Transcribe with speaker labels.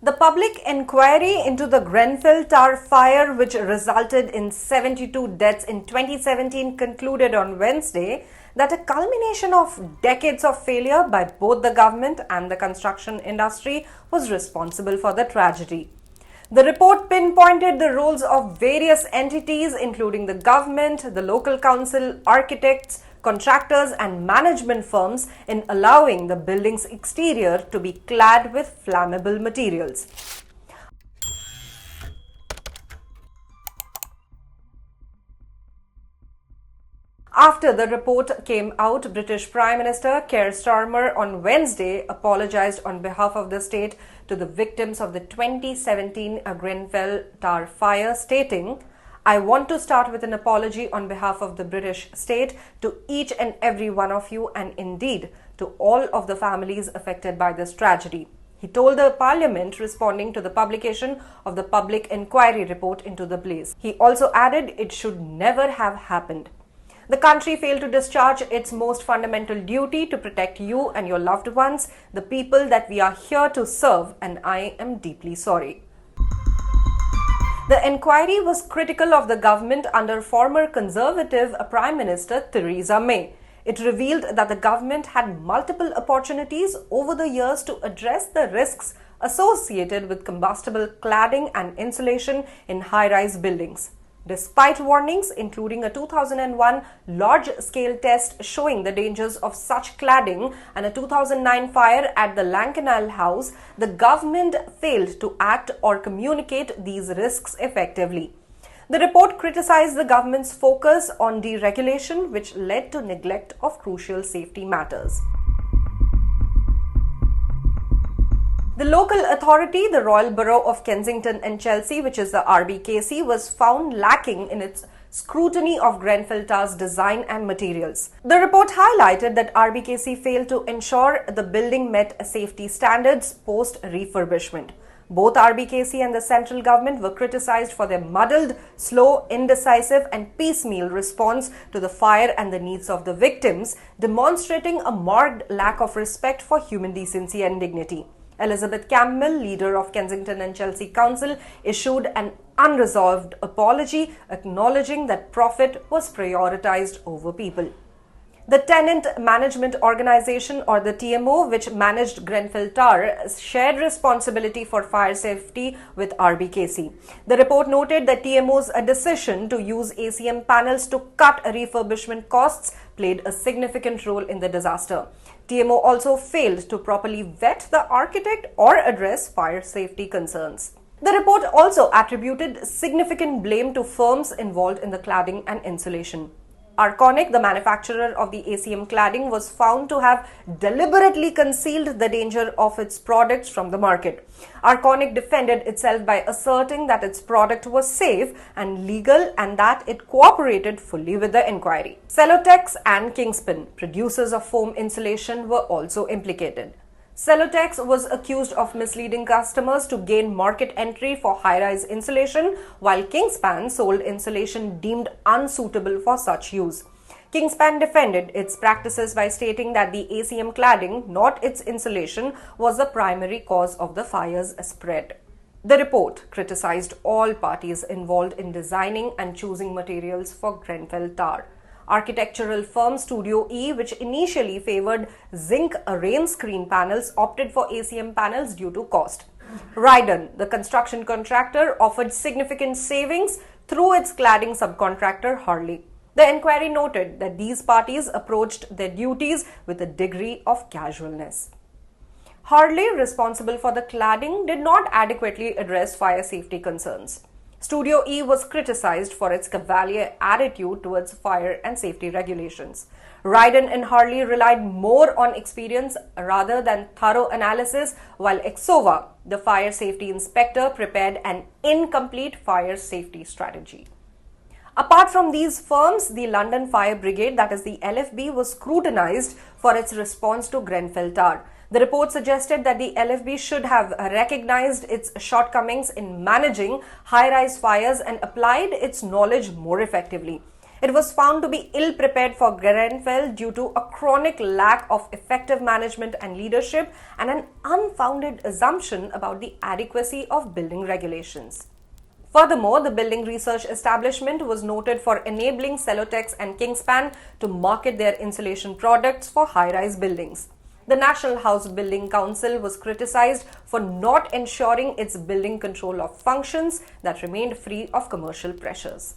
Speaker 1: The public inquiry into the Grenfell Tower Fire, which resulted in 72 deaths in 2017, concluded on Wednesday that a culmination of decades of failure by both the government and the construction industry was responsible for the tragedy. The report pinpointed the roles of various entities, including the government, the local council, architects, contractors and management firms, in allowing the building's exterior to be clad with flammable materials. After the report came out, British Prime Minister Keir Starmer on Wednesday apologized on behalf of the state to the victims of the 2017 Grenfell Tower Fire, stating, "I want to start with an apology on behalf of the British state to each and every one of you and indeed to all of the families affected by this tragedy," he told the Parliament, responding to the publication of the public inquiry report into the blaze. He also added it should never have happened. The country failed to discharge its most fundamental duty to protect you and your loved ones, the people that we are here to serve, and I am deeply sorry. The inquiry was critical of the government under former Conservative Prime Minister Theresa May. It revealed that the government had multiple opportunities over the years to address the risks associated with combustible cladding and insulation in high-rise buildings. Despite warnings, including a 2001 large-scale test showing the dangers of such cladding and a 2009 fire at the Lankenau House, the government failed to act or communicate these risks effectively. The report criticized the government's focus on deregulation, which led to neglect of crucial safety matters. The local authority, the Royal Borough of Kensington and Chelsea, which is the RBKC, was found lacking in its scrutiny of Grenfell Tower's design and materials. The report highlighted that RBKC failed to ensure the building met safety standards post-refurbishment. Both RBKC and the central government were criticized for their muddled, slow, indecisive and piecemeal response to the fire and the needs of the victims, demonstrating a marked lack of respect for human decency and dignity. Elizabeth Campbell, leader of Kensington and Chelsea Council, issued an unresolved apology, acknowledging that profit was prioritized over people. The Tenant Management Organization, or the TMO, which managed Grenfell Tower, shared responsibility for fire safety with RBKC. The report noted that TMO's decision to use ACM panels to cut refurbishment costs played a significant role in the disaster. TMO also failed to properly vet the architect or address fire safety concerns. The report also attributed significant blame to firms involved in the cladding and insulation. Arconic, the manufacturer of the ACM cladding, was found to have deliberately concealed the danger of its products from the market. Arconic defended itself by asserting that its product was safe and legal and that it cooperated fully with the inquiry. Celotex and Kingspan, producers of foam insulation, were also implicated. Celotex was accused of misleading customers to gain market entry for high-rise insulation, while Kingspan sold insulation deemed unsuitable for such use. Kingspan defended its practices by stating that the ACM cladding, not its insulation, was the primary cause of the fire's spread. The report criticized all parties involved in designing and choosing materials for Grenfell Tower. Architectural firm Studio E, which initially favored zinc rain screen panels, opted for ACM panels due to cost. Rydon, the construction contractor, offered significant savings through its cladding subcontractor Harley. The inquiry noted that these parties approached their duties with a degree of casualness. Harley, responsible for the cladding, did not adequately address fire safety concerns. Studio E was criticized for its cavalier attitude towards fire and safety regulations. Rydon and Harley relied more on experience rather than thorough analysis, while Exova, the fire safety inspector, prepared an incomplete fire safety strategy. Apart from these firms, the London Fire Brigade, that is the LFB, was scrutinized for its response to Grenfell Tower. The report suggested that the LFB should have recognized its shortcomings in managing high-rise fires and applied its knowledge more effectively. It was found to be ill-prepared for Grenfell due to a chronic lack of effective management and leadership and an unfounded assumption about the adequacy of building regulations. Furthermore, the building research establishment was noted for enabling Celotex and Kingspan to market their insulation products for high-rise buildings. The National House Building Council was criticized for not ensuring its building control of functions that remained free of commercial pressures.